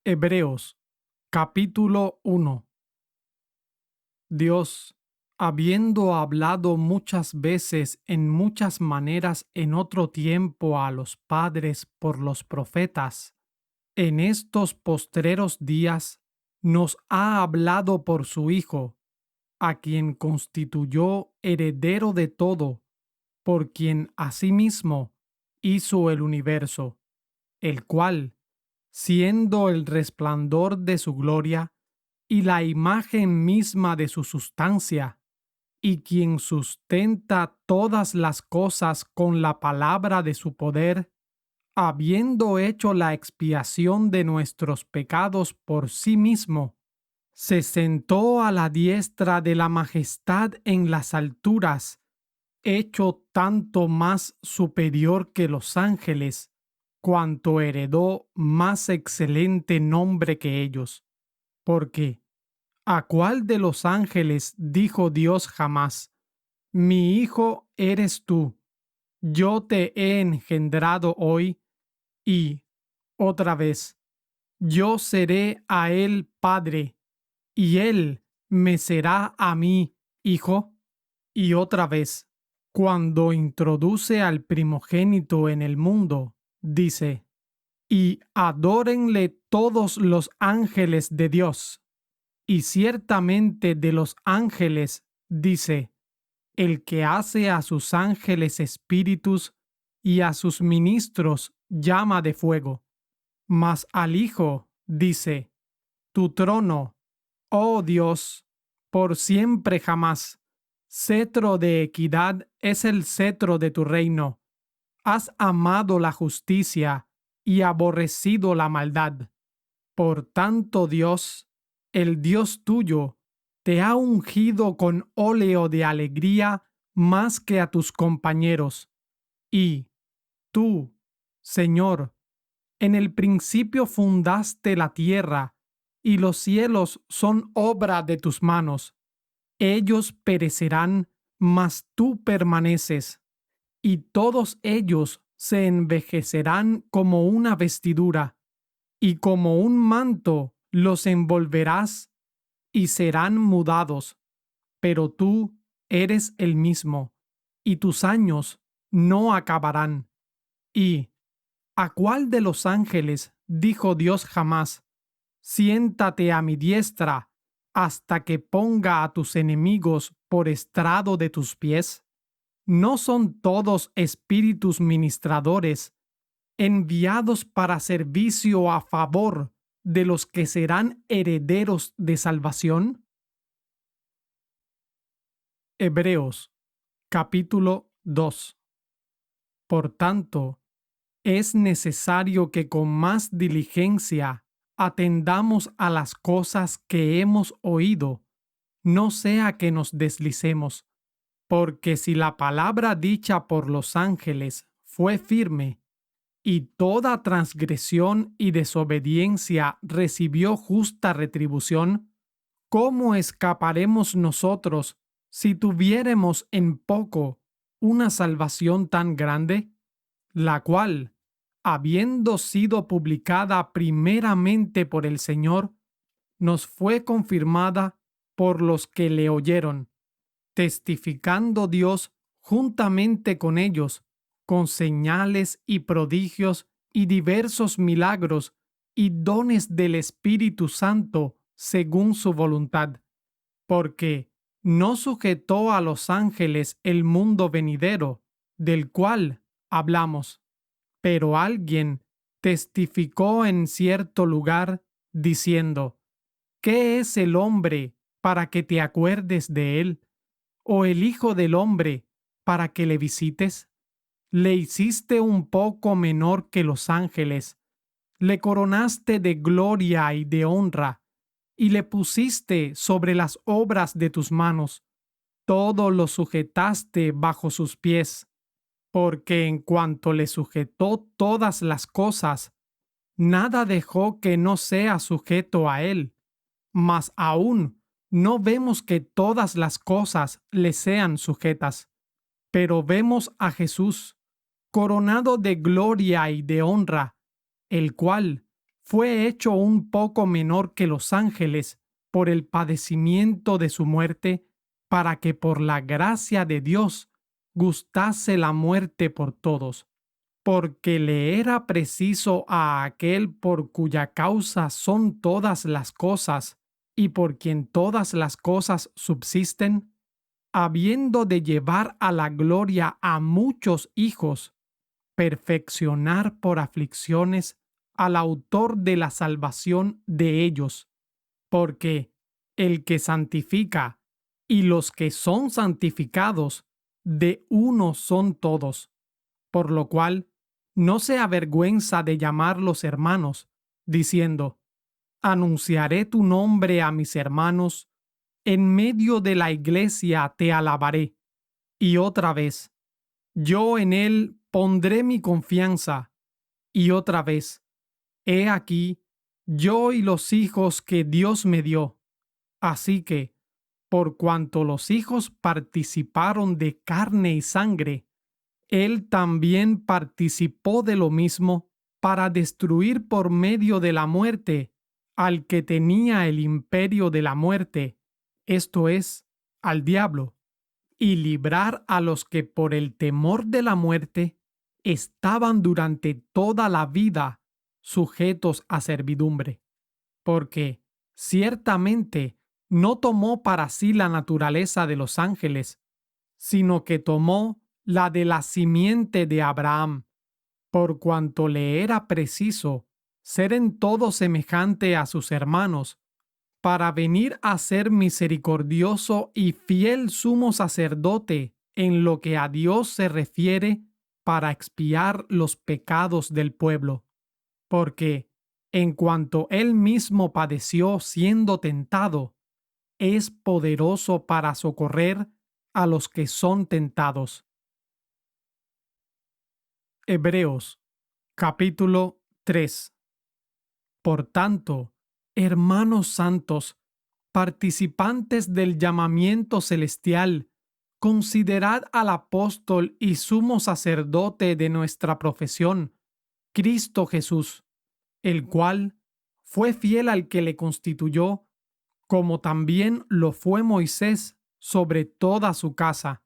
Hebreos, capítulo 1. Dios, habiendo hablado muchas veces en muchas maneras en otro tiempo a los padres por los profetas, en estos postreros días nos ha hablado por su Hijo, a quien constituyó heredero de todo, por quien asimismo hizo el universo, el cual, siendo el resplandor de su gloria y la imagen misma de su sustancia, y quien sustenta todas las cosas con la palabra de su poder, habiendo hecho la expiación de nuestros pecados por sí mismo, se sentó a la diestra de la majestad en las alturas, hecho tanto más superior que los ángeles, cuanto heredó más excelente nombre que ellos. Porque, ¿a cuál de los ángeles dijo Dios jamás: Mi hijo eres tú, yo te he engendrado hoy? Y, otra vez, yo seré a él padre, y él me será a mí hijo. Y otra vez, cuando introduce al primogénito en el mundo, dice: Y adórenle todos los ángeles de Dios. Y ciertamente de los ángeles dice: El que hace a sus ángeles espíritus y a sus ministros llama de fuego. Mas al Hijo dice: Tu trono, oh Dios, por siempre jamás. Cetro de equidad es el cetro de tu reino. Has amado la justicia y aborrecido la maldad. Por tanto, Dios, el Dios tuyo, te ha ungido con óleo de alegría más que a tus compañeros. Y tú, Señor, en el principio fundaste la tierra, y los cielos son obra de tus manos. Ellos perecerán, mas tú permaneces, y todos ellos se envejecerán como una vestidura, y como un manto los envolverás, y serán mudados. Pero tú eres el mismo, y tus años no acabarán. Y ¿a cuál de los ángeles dijo Dios jamás: Siéntate a mi diestra hasta que ponga a tus enemigos por estrado de tus pies? ¿No son todos espíritus ministradores, enviados para servicio a favor de los que serán herederos de salvación? Hebreos, capítulo 2. Por tanto, es necesario que con más diligencia atendamos a las cosas que hemos oído, no sea que nos deslicemos, porque si la palabra dicha por los ángeles fue firme, y toda transgresión y desobediencia recibió justa retribución, ¿cómo escaparemos nosotros si tuviéremos en poco una salvación tan grande, la cual, habiendo sido publicada primeramente por el Señor, nos fue confirmada por los que le oyeron, testificando Dios juntamente con ellos, con señales y prodigios y diversos milagros y dones del Espíritu Santo según su voluntad? Porque no sujetó a los ángeles el mundo venidero, del cual hablamos. Pero alguien testificó en cierto lugar, diciendo: ¿Qué es el hombre para que te acuerdes de él? ¿O el hijo del hombre para que le visites? Le hiciste un poco menor que los ángeles, le coronaste de gloria y de honra, y le pusiste sobre las obras de tus manos. Todo lo sujetaste bajo sus pies, porque en cuanto le sujetó todas las cosas, nada dejó que no sea sujeto a él. Mas aún no vemos que todas las cosas le sean sujetas, pero vemos a Jesús coronado de gloria y de honra, el cual, fue hecho un poco menor que los ángeles por el padecimiento de su muerte, para que por la gracia de Dios gustase la muerte por todos, porque le era preciso a aquel por cuya causa son todas las cosas y por quien todas las cosas subsisten, habiendo de llevar a la gloria a muchos hijos, perfeccionar por aflicciones al autor de la salvación de ellos, porque el que santifica y los que son santificados de uno son todos, por lo cual no se avergüenza de llamarlos hermanos, diciendo: anunciaré tu nombre a mis hermanos, en medio de la iglesia te alabaré. Y otra vez, yo en él pondré mi confianza. Y otra vez, he aquí, yo y los hijos que Dios me dio. Así que, por cuanto los hijos participaron de carne y sangre, él también participó de lo mismo para destruir por medio de la muerte al que tenía el imperio de la muerte, esto es, al diablo, y librar a los que por el temor de la muerte estaban durante toda la vida sujetos a servidumbre. Porque ciertamente no tomó para sí la naturaleza de los ángeles, sino que tomó la de la simiente de Abraham, por cuanto le era preciso ser en todo semejante a sus hermanos, para venir a ser misericordioso y fiel sumo sacerdote en lo que a Dios se refiere, para expiar los pecados del pueblo. Porque, en cuanto él mismo padeció siendo tentado, es poderoso para socorrer a los que son tentados. Hebreos, capítulo 3. Por tanto, hermanos santos, participantes del llamamiento celestial, considerad al apóstol y sumo sacerdote de nuestra profesión, Cristo Jesús, el cual fue fiel al que le constituyó, como también lo fue Moisés sobre toda su casa,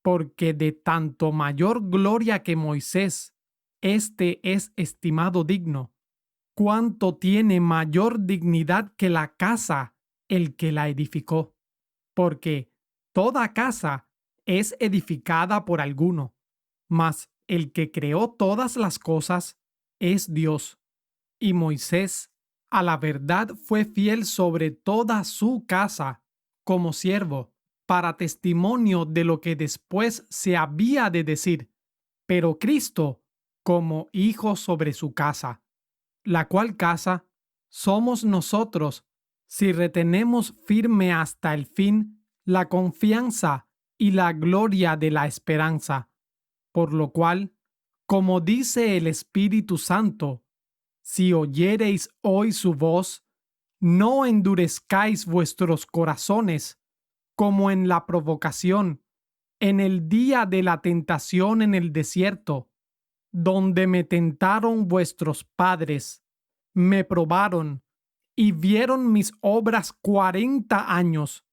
porque de tanto mayor gloria que Moisés, éste es estimado digno, cuanto tiene mayor dignidad que la casa el que la edificó, porque toda casa es edificada por alguno, mas el que creó todas las cosas es Dios. Y Moisés, a la verdad, fue fiel sobre toda su casa, como siervo, para testimonio de lo que después se había de decir, pero Cristo como hijo sobre su casa, la cual casa somos nosotros, si retenemos firme hasta el fin la confianza y la gloria de la esperanza. Por lo cual, como dice el Espíritu Santo, si oyereis hoy su voz, no endurezcáis vuestros corazones, como en la provocación, en el día de la tentación en el desierto, donde me tentaron vuestros padres, me probaron y vieron mis obras 40 años,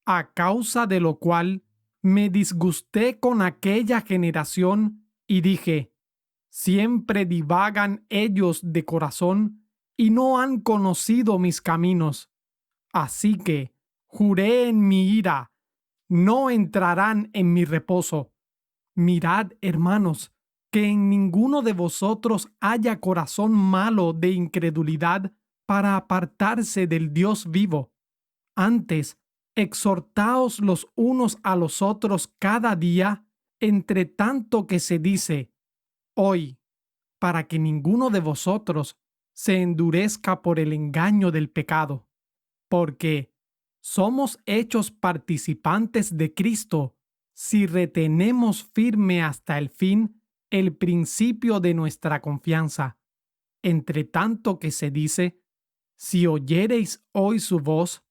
a causa de lo cual me disgusté con aquella generación y dije: siempre divagan ellos de corazón y no han conocido mis caminos. Así que juré en mi ira: no entrarán en mi reposo. Mirad, hermanos, que en ninguno de vosotros haya corazón malo de incredulidad para apartarse del Dios vivo. Antes, exhortaos los unos a los otros cada día, entre tanto que se dice hoy, para que ninguno de vosotros se endurezca por el engaño del pecado, porque somos hechos participantes de Cristo si retenemos firme hasta el fin el principio de nuestra confianza. Entre tanto que se dice: si oyereis hoy su voz,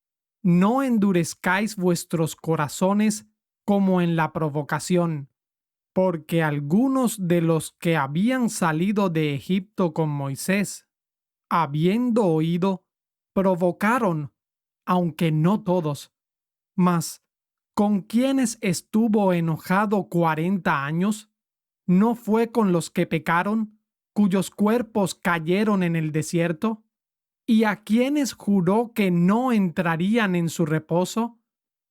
no endurezcáis vuestros corazones como en la provocación, porque algunos de los que habían salido de Egipto con Moisés habiendo oído, provocaron, aunque no todos. Mas, ¿con quiénes estuvo enojado 40 años? ¿No fue con los que pecaron, cuyos cuerpos cayeron en el desierto? ¿Y a quienes juró que no entrarían en su reposo,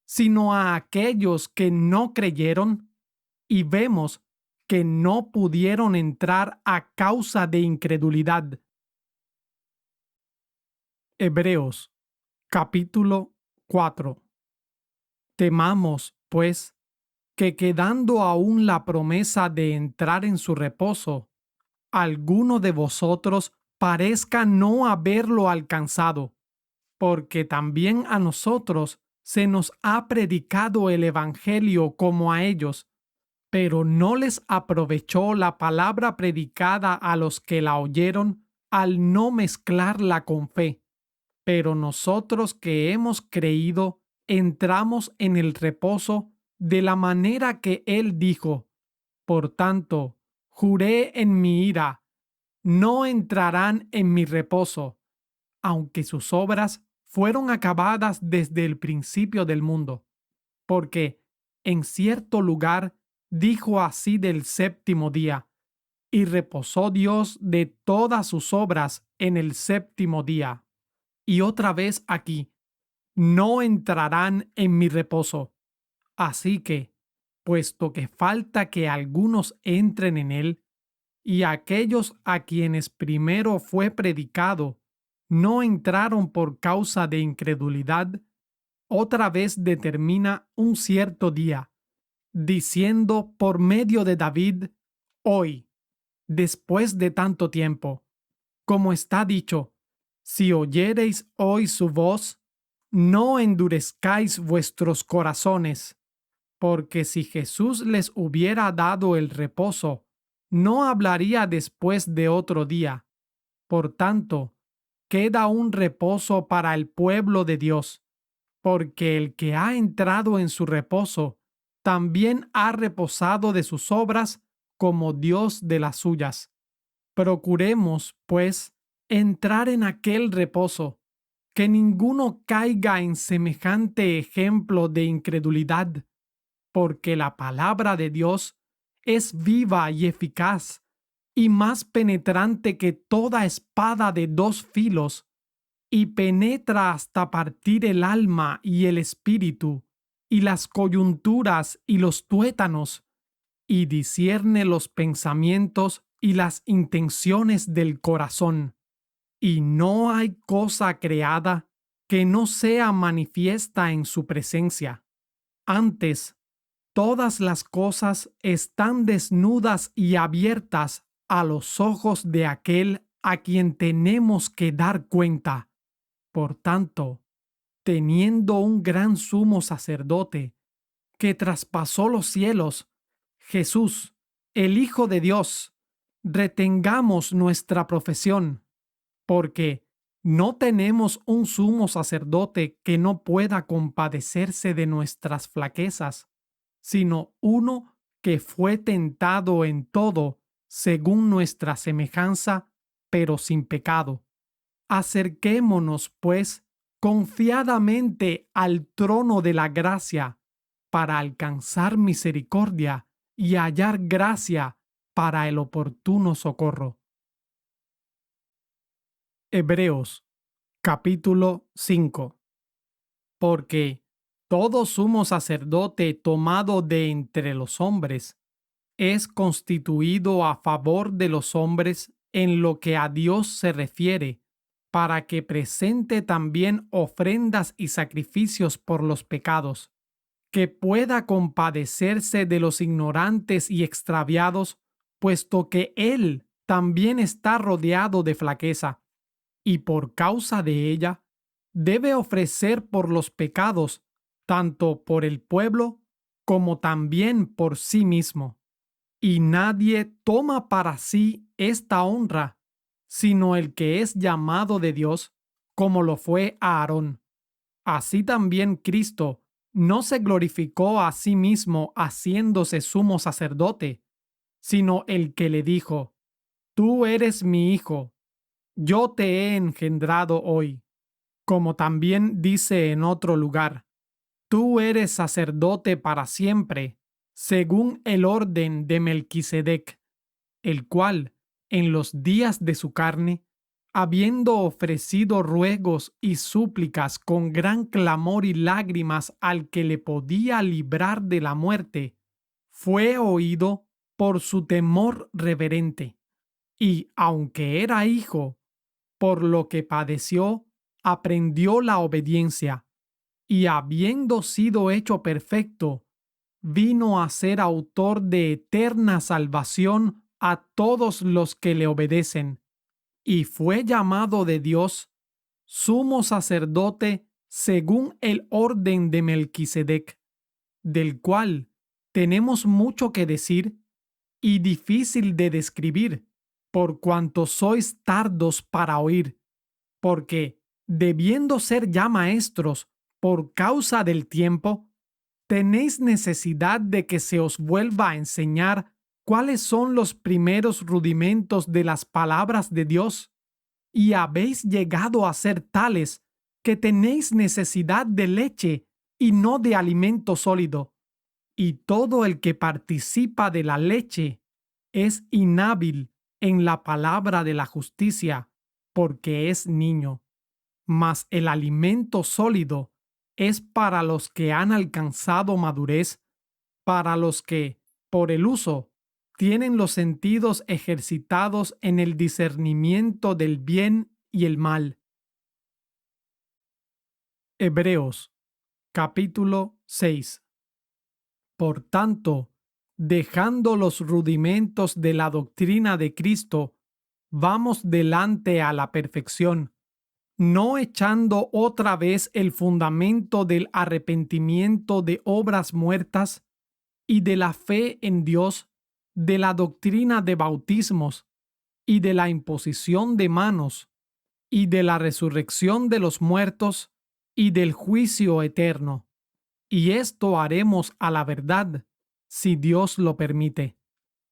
sino a aquellos que no creyeron? Y vemos que no pudieron entrar a causa de incredulidad. Hebreos, capítulo 4. Temamos, pues, que quedando aún la promesa de entrar en su reposo, alguno de vosotros parezca no haberlo alcanzado, porque también a nosotros se nos ha predicado el Evangelio como a ellos, pero no les aprovechó la palabra predicada a los que la oyeron al no mezclarla con fe. Pero nosotros que hemos creído, entramos en el reposo de la manera que Él dijo. Por tanto, juré en mi ira, no entrarán en mi reposo, aunque sus obras fueron acabadas desde el principio del mundo. Porque en cierto lugar dijo así del séptimo día, y reposó Dios de todas sus obras en el séptimo día. Y otra vez aquí, no entrarán en mi reposo. Así que, puesto que falta que algunos entren en él, y aquellos a quienes primero fue predicado no entraron por causa de incredulidad, otra vez determina un cierto día, diciendo por medio de David, hoy, después de tanto tiempo, como está dicho, si oyereis hoy su voz, no endurezcáis vuestros corazones, porque si Jesús les hubiera dado el reposo, no hablaría después de otro día. Por tanto, queda un reposo para el pueblo de Dios, porque el que ha entrado en su reposo, también ha reposado de sus obras como Dios de las suyas. Procuremos, pues, entrar en aquel reposo, que ninguno caiga en semejante ejemplo de incredulidad, porque la palabra de Dios es viva y eficaz, y más penetrante que toda espada de dos filos, y penetra hasta partir el alma y el espíritu, y las coyunturas y los tuétanos, y discierne los pensamientos y las intenciones del corazón. Y no hay cosa creada que no sea manifiesta en su presencia. Antes, todas las cosas están desnudas y abiertas a los ojos de aquel a quien tenemos que dar cuenta. Por tanto, teniendo un gran sumo sacerdote que traspasó los cielos, Jesús, el Hijo de Dios, retengamos nuestra profesión, porque no tenemos un sumo sacerdote que no pueda compadecerse de nuestras flaquezas, sino uno que fue tentado en todo según nuestra semejanza, pero sin pecado. Acerquémonos, pues, confiadamente al trono de la gracia para alcanzar misericordia y hallar gracia para el oportuno socorro. Hebreos, capítulo 5. Porque todo sumo sacerdote tomado de entre los hombres es constituido a favor de los hombres en lo que a Dios se refiere, para que presente también ofrendas y sacrificios por los pecados, que pueda compadecerse de los ignorantes y extraviados, puesto que Él también está rodeado de flaqueza, y por causa de ella, debe ofrecer por los pecados, tanto por el pueblo como también por sí mismo. Y nadie toma para sí esta honra, sino el que es llamado de Dios, como lo fue Aarón. Así también Cristo no se glorificó a sí mismo haciéndose sumo sacerdote, sino el que le dijo, Tú eres mi Hijo, yo te he engendrado hoy, como también dice en otro lugar, tú eres sacerdote para siempre, según el orden de Melquisedec, el cual, en los días de su carne, habiendo ofrecido ruegos y súplicas con gran clamor y lágrimas al que le podía librar de la muerte, fue oído por su temor reverente, y aunque era hijo, por lo que padeció, aprendió la obediencia, y habiendo sido hecho perfecto, vino a ser autor de eterna salvación a todos los que le obedecen, y fue llamado de Dios sumo sacerdote según el orden de Melquisedec, del cual tenemos mucho que decir y difícil de describir, por cuanto sois tardos para oír, porque, debiendo ser ya maestros por causa del tiempo, tenéis necesidad de que se os vuelva a enseñar cuáles son los primeros rudimentos de las palabras de Dios, y habéis llegado a ser tales que tenéis necesidad de leche y no de alimento sólido, y todo el que participa de la leche es inhábil en la palabra de la justicia, porque es niño. Mas el alimento sólido es para los que han alcanzado madurez, para los que, por el uso, tienen los sentidos ejercitados en el discernimiento del bien y el mal. Hebreos, capítulo 6. Por tanto, dejando los rudimentos de la doctrina de Cristo, vamos delante a la perfección, no echando otra vez el fundamento del arrepentimiento de obras muertas y de la fe en Dios, de la doctrina de bautismos y de la imposición de manos y de la resurrección de los muertos y del juicio eterno. Y esto haremos a la verdad, si Dios lo permite,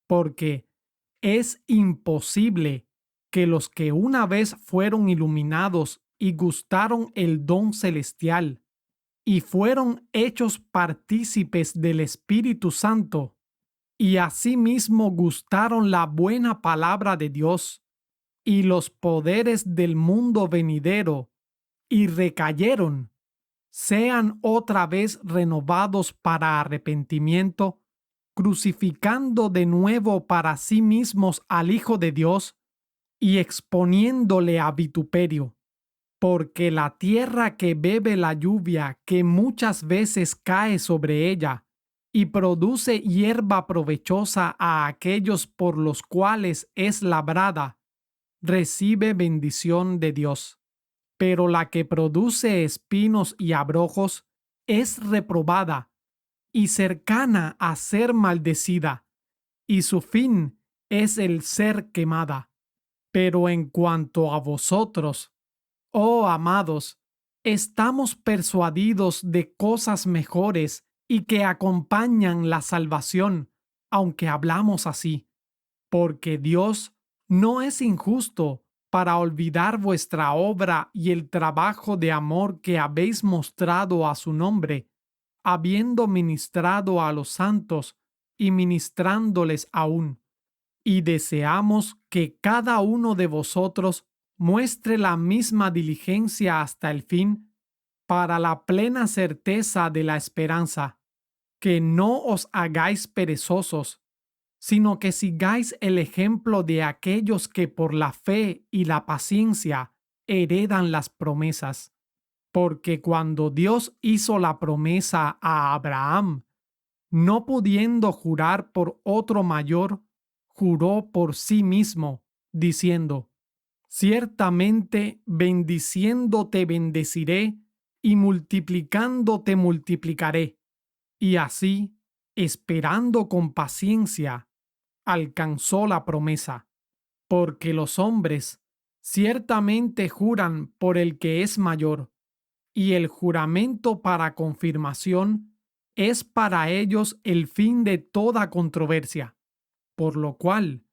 porque es imposible que los que una vez fueron iluminados y gustaron el don celestial y fueron hechos partícipes del Espíritu Santo, y asimismo gustaron la buena palabra de Dios y los poderes del mundo venidero, y recayeron, sean otra vez renovados para arrepentimiento, crucificando de nuevo para sí mismos al Hijo de Dios y exponiéndole a vituperio. Porque la tierra que bebe la lluvia que muchas veces cae sobre ella y produce hierba provechosa a aquellos por los cuales es labrada, recibe bendición de Dios. Pero la que produce espinos y abrojos es reprobada y cercana a ser maldecida, y su fin es el ser quemada. Pero en cuanto a vosotros, oh amados, estamos persuadidos de cosas mejores y que acompañan la salvación, aunque hablamos así, porque Dios no es injusto para olvidar vuestra obra y el trabajo de amor que habéis mostrado a su nombre, habiendo ministrado a los santos y ministrándoles aún. Y deseamos que cada uno de vosotros muestre la misma diligencia hasta el fin, para la plena certeza de la esperanza, que no os hagáis perezosos, sino que sigáis el ejemplo de aquellos que por la fe y la paciencia heredan las promesas. Porque cuando Dios hizo la promesa a Abraham, no pudiendo jurar por otro mayor, juró por sí mismo, diciendo: ciertamente bendiciéndote bendeciré y multiplicándote multiplicaré. Y así, esperando con paciencia, alcanzó la promesa, porque los hombres ciertamente juran por el que es mayor, y el juramento para confirmación es para ellos el fin de toda controversia, por lo cual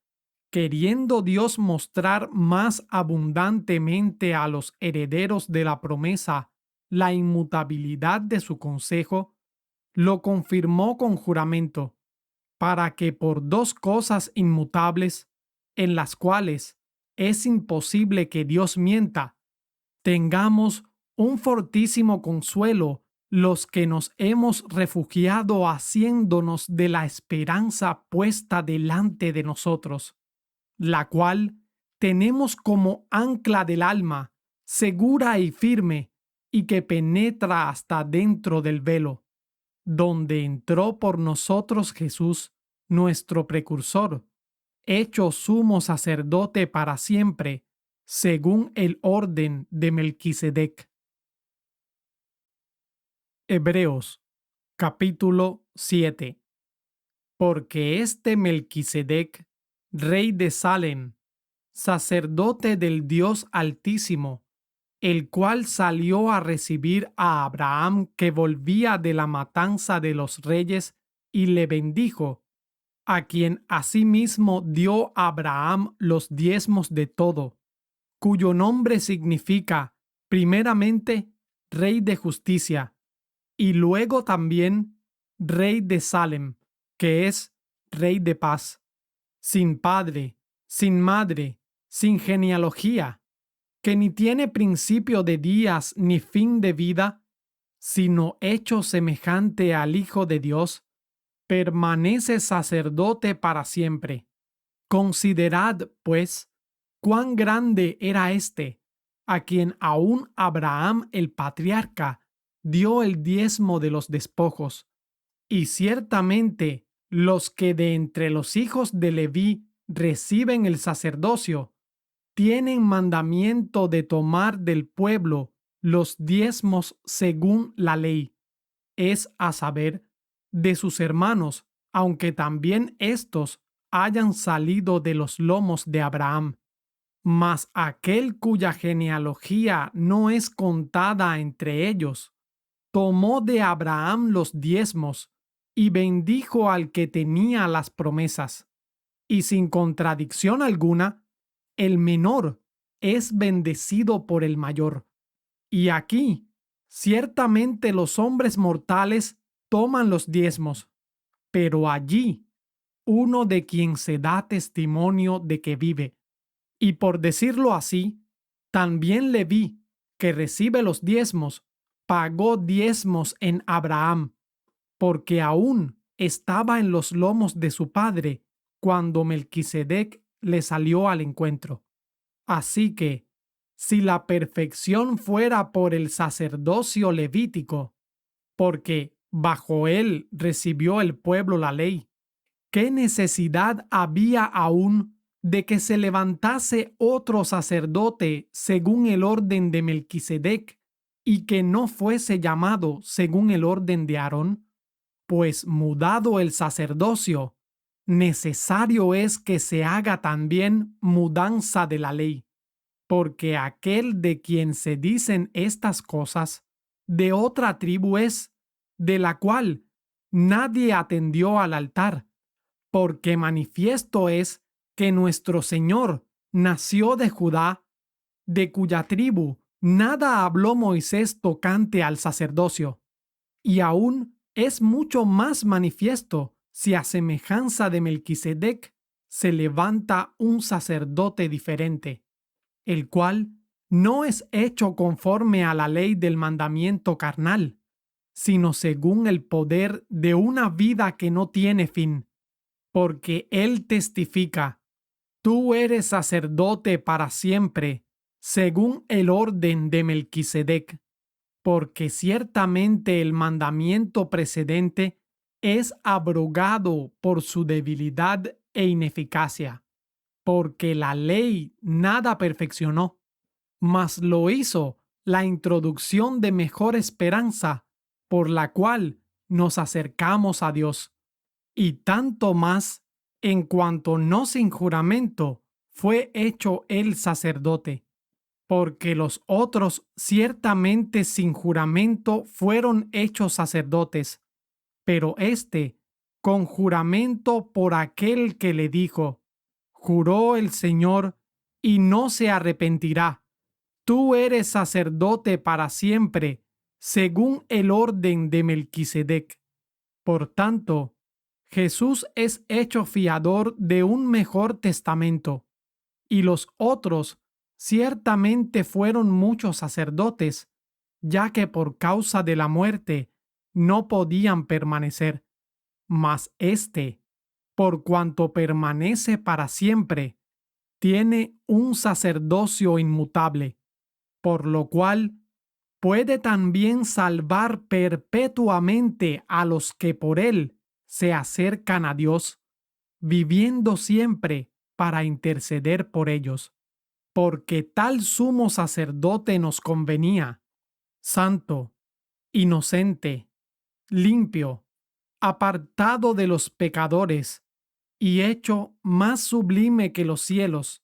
queriendo Dios mostrar más abundantemente a los herederos de la promesa la inmutabilidad de su consejo, lo confirmó con juramento, para que por dos cosas inmutables, en las cuales es imposible que Dios mienta, tengamos un fortísimo consuelo los que nos hemos refugiado haciéndonos de la esperanza puesta delante de nosotros, la cual tenemos como ancla del alma, segura y firme, y que penetra hasta dentro del velo, donde entró por nosotros Jesús, nuestro precursor, hecho sumo sacerdote para siempre, según el orden de Melquisedec. Hebreos, capítulo 7. Porque este Melquisedec, rey de Salem, sacerdote del Dios Altísimo, el cual salió a recibir a Abraham que volvía de la matanza de los reyes y le bendijo, a quien asimismo dio Abraham los diezmos de todo, cuyo nombre significa, primeramente, Rey de Justicia, y luego también Rey de Salem, que es Rey de Paz, sin padre, sin madre, sin genealogía, que ni tiene principio de días ni fin de vida, sino hecho semejante al Hijo de Dios, permanece sacerdote para siempre. Considerad, pues, cuán grande era éste, a quien aún Abraham el patriarca dio el diezmo de los despojos. Y ciertamente los que de entre los hijos de Leví reciben el sacerdocio, tienen mandamiento de tomar del pueblo los diezmos según la ley, es a saber, de sus hermanos, aunque también éstos hayan salido de los lomos de Abraham. Mas aquel cuya genealogía no es contada entre ellos, tomó de Abraham los diezmos y bendijo al que tenía las promesas. Y sin contradicción alguna, el menor es bendecido por el mayor. Y aquí, ciertamente los hombres mortales toman los diezmos, pero allí, uno de quien se da testimonio de que vive. Y por decirlo así, también Leví, que recibe los diezmos, pagó diezmos en Abraham, porque aún estaba en los lomos de su padre cuando Melquisedec le salió al encuentro. Así que, si la perfección fuera por el sacerdocio levítico, porque bajo él recibió el pueblo la ley, ¿qué necesidad había aún de que se levantase otro sacerdote según el orden de Melquisedec y que no fuese llamado según el orden de Aarón? Pues mudado el sacerdocio, necesario es que se haga también mudanza de la ley, porque aquel de quien se dicen estas cosas, de otra tribu es, de la cual nadie atendió al altar, porque manifiesto es que nuestro Señor nació de Judá, de cuya tribu nada habló Moisés tocante al sacerdocio, y aún es mucho más manifiesto si a semejanza de Melquisedec se levanta un sacerdote diferente, el cual no es hecho conforme a la ley del mandamiento carnal, sino según el poder de una vida que no tiene fin, porque él testifica: tú eres sacerdote para siempre, según el orden de Melquisedec, porque ciertamente el mandamiento precedente es abrogado por su debilidad e ineficacia, porque la ley nada perfeccionó, mas lo hizo la introducción de mejor esperanza, por la cual nos acercamos a Dios. Y tanto más, en cuanto no sin juramento fue hecho el sacerdote, porque los otros ciertamente sin juramento fueron hechos sacerdotes, pero éste con juramento por aquel que le dijo: Juró el Señor y no se arrepentirá. Tú eres sacerdote para siempre, según el orden de Melquisedec. Por tanto, Jesús es hecho fiador de un mejor testamento, y los otros ciertamente fueron muchos sacerdotes, ya que por causa de la muerte no podían permanecer. Mas éste, por cuanto permanece para siempre, tiene un sacerdocio inmutable, por lo cual puede también salvar perpetuamente a los que por él se acercan a Dios, viviendo siempre para interceder por ellos, porque tal sumo sacerdote nos convenía, santo, inocente, limpio, apartado de los pecadores y hecho más sublime que los cielos,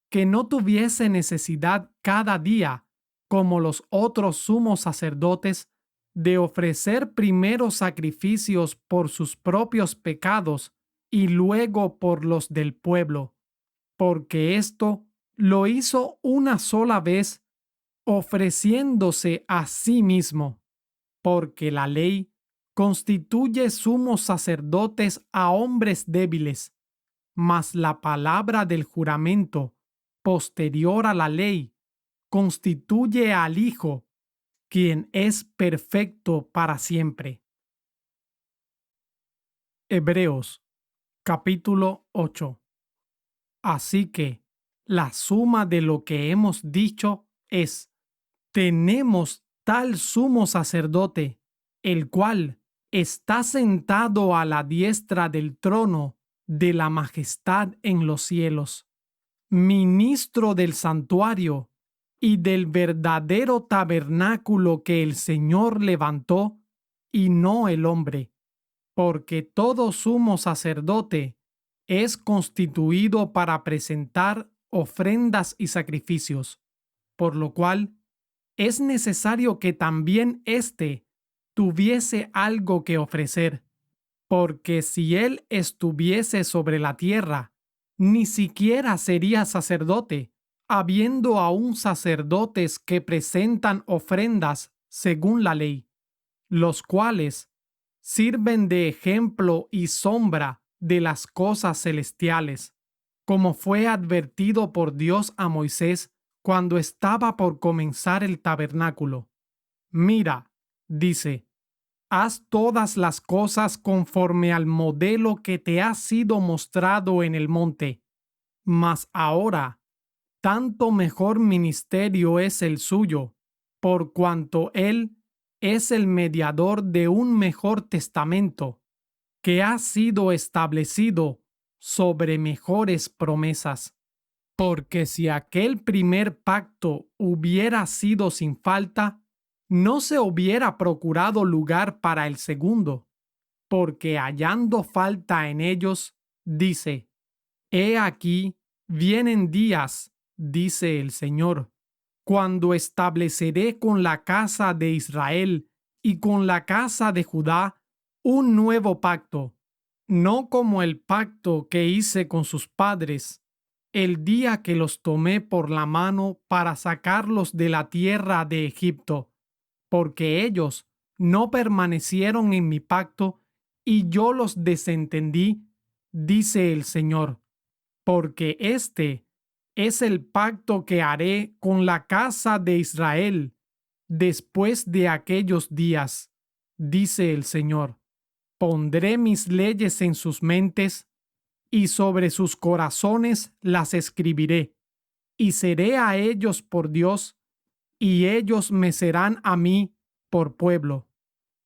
que no tuviese necesidad cada día, como los otros sumos sacerdotes, de ofrecer primero sacrificios por sus propios pecados y luego por los del pueblo, porque esto lo hizo una sola vez, ofreciéndose a sí mismo, porque la ley constituye sumos sacerdotes a hombres débiles, mas la palabra del juramento posterior a la ley constituye al Hijo, quien es perfecto para siempre. Hebreos capítulo 8. Así que la suma de lo que hemos dicho es: tenemos tal sumo sacerdote, el cual está sentado a la diestra del trono de la majestad en los cielos, ministro del santuario y del verdadero tabernáculo que el Señor levantó, y no el hombre, porque todo sumo sacerdote es constituido para presentar ofrendas y sacrificios, por lo cual es necesario que también éste tuviese algo que ofrecer, porque si él estuviese sobre la tierra, ni siquiera sería sacerdote, habiendo aún sacerdotes que presentan ofrendas según la ley, los cuales sirven de ejemplo y sombra de las cosas celestiales, como fue advertido por Dios a Moisés cuando estaba por comenzar el tabernáculo. Mira, dice, haz todas las cosas conforme al modelo que te ha sido mostrado en el monte. Mas ahora, tanto mejor ministerio es el suyo, por cuanto él es el mediador de un mejor testamento, que ha sido establecido sobre mejores promesas. Porque si aquel primer pacto hubiera sido sin falta, no se hubiera procurado lugar para el segundo, porque hallando falta en ellos, dice: He aquí, vienen días, dice el Señor, cuando estableceré con la casa de Israel y con la casa de Judá un nuevo pacto, no como el pacto que hice con sus padres el día que los tomé por la mano para sacarlos de la tierra de Egipto, porque ellos no permanecieron en mi pacto y yo los desentendí, dice el Señor, porque este es el pacto que haré con la casa de Israel después de aquellos días, dice el Señor. Pondré mis leyes en sus mentes y sobre sus corazones las escribiré, y seré a ellos por Dios, y ellos me serán a mí por pueblo.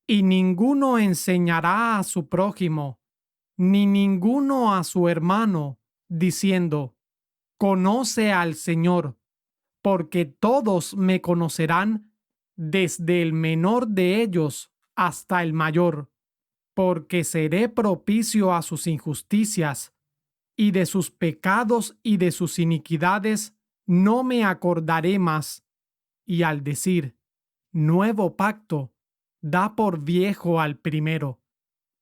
Y ninguno enseñará a su prójimo, ni ninguno a su hermano, diciendo: Conoce al Señor, porque todos me conocerán, desde el menor de ellos hasta el mayor, porque seré propicio a sus injusticias, y de sus pecados y de sus iniquidades no me acordaré más. Y al decir nuevo pacto, da por viejo al primero,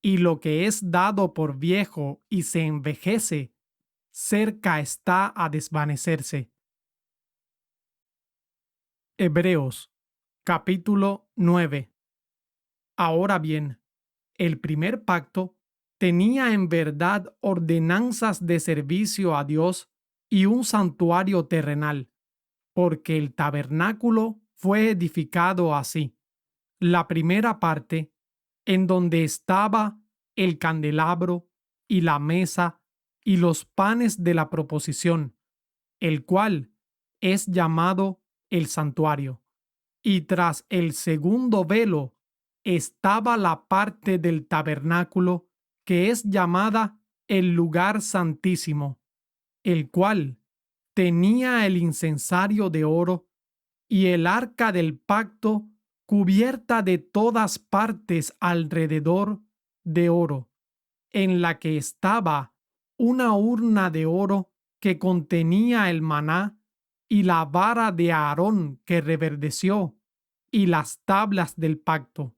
y lo que es dado por viejo y se envejece, cerca está a desvanecerse. Hebreos, capítulo 9. Ahora bien, el primer pacto tenía en verdad ordenanzas de servicio a Dios y un santuario terrenal, porque el tabernáculo fue edificado así. La primera parte, en donde estaba el candelabro y la mesa y los panes de la proposición, el cual es llamado el santuario. Y tras el segundo velo estaba la parte del tabernáculo que es llamada el lugar santísimo, el cual tenía el incensario de oro y el arca del pacto cubierta de todas partes alrededor de oro, en la que estaba una urna de oro que contenía el maná y la vara de Aarón que reverdeció y las tablas del pacto,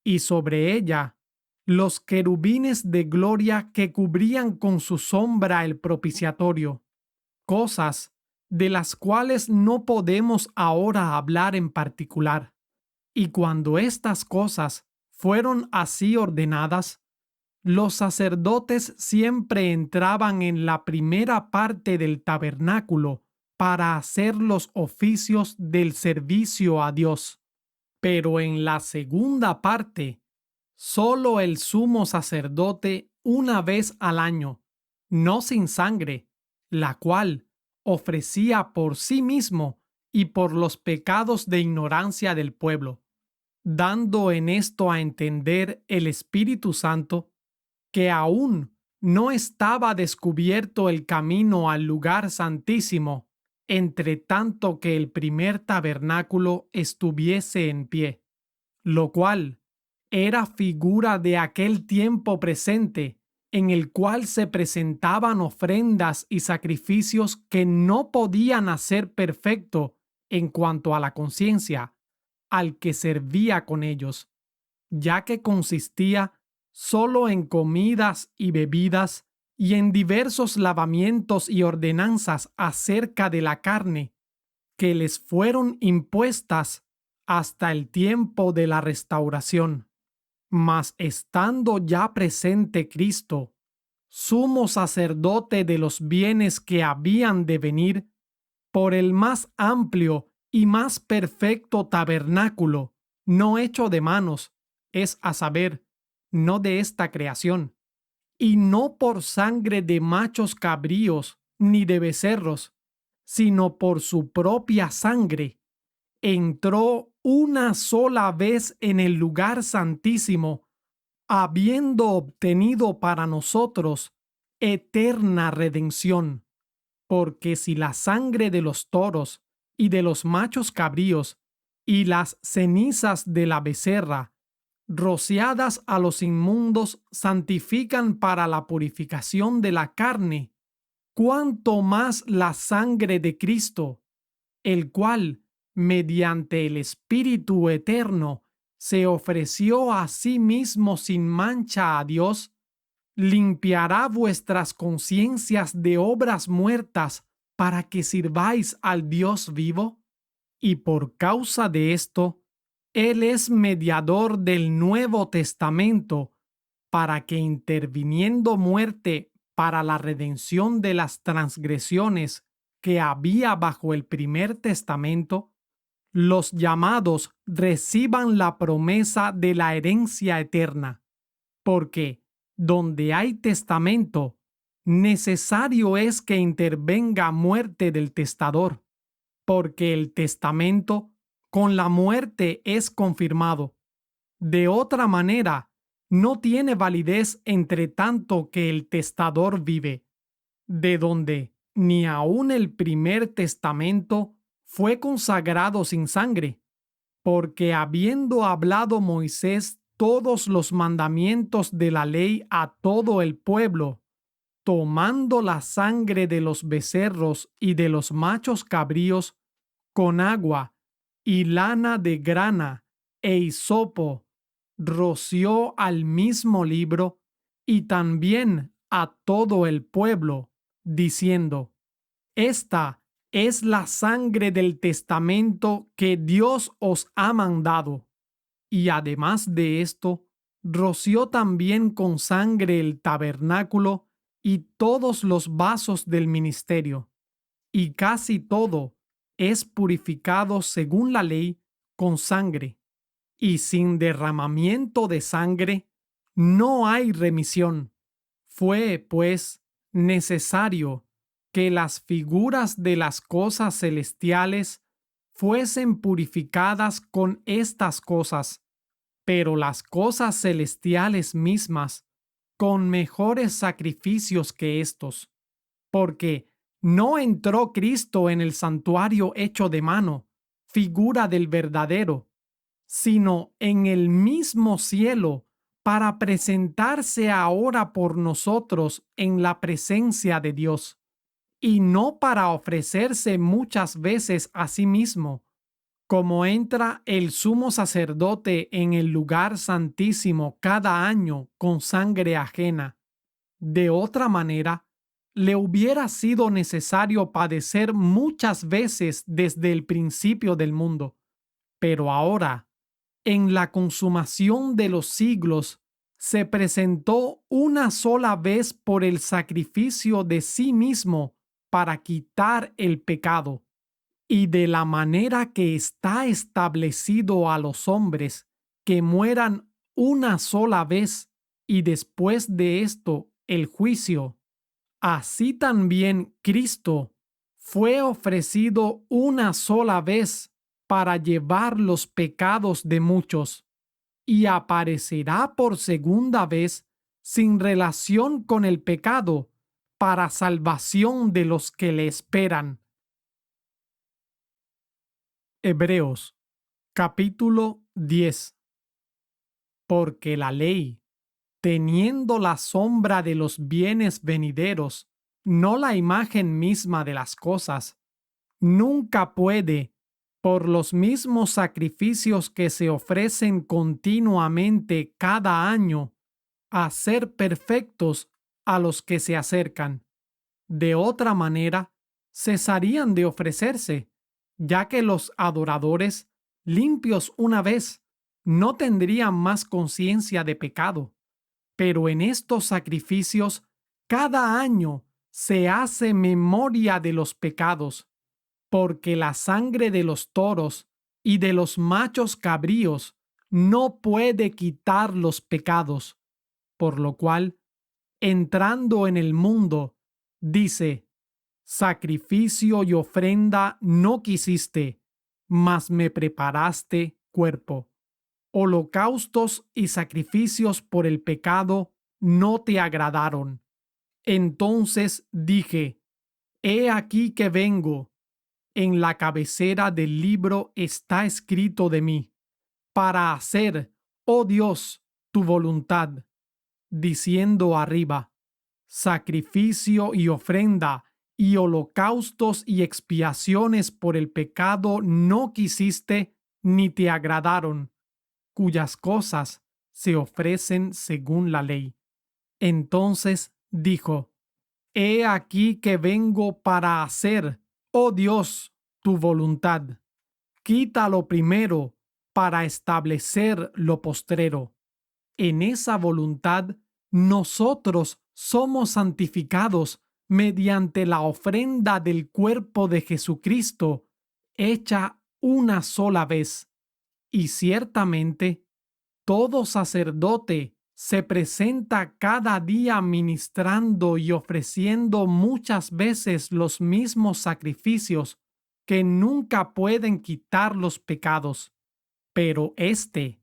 y sobre ella los querubines de gloria que cubrían con su sombra el propiciatorio, cosas de las cuales no podemos ahora hablar en particular. Y cuando estas cosas fueron así ordenadas, los sacerdotes siempre entraban en la primera parte del tabernáculo para hacer los oficios del servicio a Dios. Pero en la segunda parte, solo el sumo sacerdote una vez al año, no sin sangre, la cual ofrecía por sí mismo y por los pecados de ignorancia del pueblo, dando en esto a entender el Espíritu Santo que aún no estaba descubierto el camino al lugar santísimo, entre tanto que el primer tabernáculo estuviese en pie, lo cual era figura de aquel tiempo presente en el cual se presentaban ofrendas y sacrificios que no podían hacer perfecto en cuanto a la conciencia al que servía con ellos, ya que consistía solo en comidas y bebidas y en diversos lavamientos y ordenanzas acerca de la carne que les fueron impuestas hasta el tiempo de la restauración. Mas estando ya presente Cristo, sumo sacerdote de los bienes que habían de venir, por el más amplio y más perfecto tabernáculo, no hecho de manos, es a saber, no de esta creación, y no por sangre de machos cabríos ni de becerros, sino por su propia sangre, entró una sola vez en el lugar santísimo, habiendo obtenido para nosotros eterna redención. Porque si la sangre de los toros y de los machos cabríos y las cenizas de la becerra, rociadas a los inmundos, santifican para la purificación de la carne, cuánto más la sangre de Cristo, el cual, mediante el Espíritu eterno, se ofreció a sí mismo sin mancha a Dios, limpiará vuestras conciencias de obras muertas para que sirváis al Dios vivo. Y por causa de esto, Él es mediador del Nuevo Testamento, para que interviniendo muerte para la redención de las transgresiones que había bajo el primer testamento, los llamados reciban la promesa de la herencia eterna. Porque donde hay testamento, necesario es que intervenga muerte del testador, porque el testamento con la muerte es confirmado. De otra manera, no tiene validez entre tanto que el testador vive, de donde ni aun el primer testamento fue consagrado sin sangre, porque habiendo hablado Moisés todos los mandamientos de la ley a todo el pueblo, tomando la sangre de los becerros y de los machos cabríos, con agua y lana de grana e hisopo, roció al mismo libro y también a todo el pueblo, diciendo: Esta es la sangre del testamento que Dios os ha mandado. Y además de esto, roció también con sangre el tabernáculo y todos los vasos del ministerio. Y casi todo es purificado según la ley con sangre. Y sin derramamiento de sangre no hay remisión. Fue, pues, necesario que las figuras de las cosas celestiales fuesen purificadas con estas cosas, pero las cosas celestiales mismas con mejores sacrificios que estos, porque no entró Cristo en el santuario hecho de mano, figura del verdadero, sino en el mismo cielo, para presentarse ahora por nosotros en la presencia de Dios, y no para ofrecerse muchas veces a sí mismo, como entra el sumo sacerdote en el lugar santísimo cada año con sangre ajena. De otra manera, le hubiera sido necesario padecer muchas veces desde el principio del mundo. Pero ahora, en la consumación de los siglos, se presentó una sola vez por el sacrificio de sí mismo para quitar el pecado, y de la manera que está establecido a los hombres que mueran una sola vez y después de esto el juicio, así también Cristo fue ofrecido una sola vez para llevar los pecados de muchos, y aparecerá por segunda vez sin relación con el pecado, para salvación de los que le esperan. Hebreos capítulo 10. Porque la ley, teniendo la sombra de los bienes venideros, no la imagen misma de las cosas, nunca puede, por los mismos sacrificios que se ofrecen continuamente cada año, hacer perfectos a los que se acercan. De otra manera, cesarían de ofrecerse, ya que los adoradores, limpios una vez, no tendrían más conciencia de pecado. Pero en estos sacrificios, cada año se hace memoria de los pecados, porque la sangre de los toros y de los machos cabríos no puede quitar los pecados, por lo cual, entrando en el mundo, dice: sacrificio y ofrenda no quisiste, mas me preparaste cuerpo. Holocaustos y sacrificios por el pecado no te agradaron. Entonces dije: He aquí que vengo. En la cabecera del libro está escrito de mí, para hacer, oh Dios, tu voluntad, diciendo arriba: sacrificio y ofrenda y holocaustos y expiaciones por el pecado no quisiste ni te agradaron, cuyas cosas se ofrecen según la ley. Entonces dijo: He aquí que vengo para hacer, oh Dios, tu voluntad. Quita lo primero para establecer lo postrero. En esa voluntad nosotros somos santificados mediante la ofrenda del cuerpo de Jesucristo, hecha una sola vez. Y ciertamente, todo sacerdote se presenta cada día ministrando y ofreciendo muchas veces los mismos sacrificios que nunca pueden quitar los pecados. Pero éste,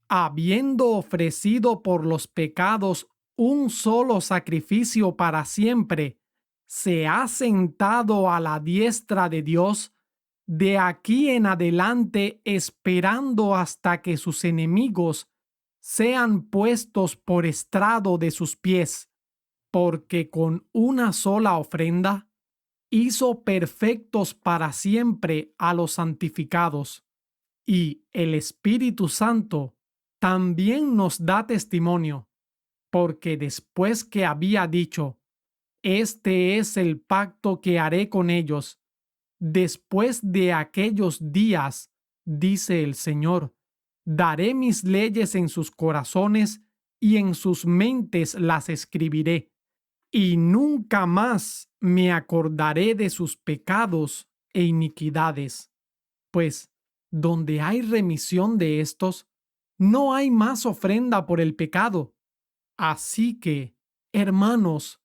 habiendo ofrecido por los pecados un solo sacrificio para siempre, se ha sentado a la diestra de Dios, de aquí en adelante esperando hasta que sus enemigos sean puestos por estrado de sus pies, porque con una sola ofrenda hizo perfectos para siempre a los santificados. Y el Espíritu Santo también nos da testimonio, porque después que había dicho: Este es el pacto que haré con ellos. Después de aquellos días, dice el Señor, daré mis leyes en sus corazones y en sus mentes las escribiré, y nunca más me acordaré de sus pecados e iniquidades. Pues, donde hay remisión de estos, no hay más ofrenda por el pecado. Así que, hermanos,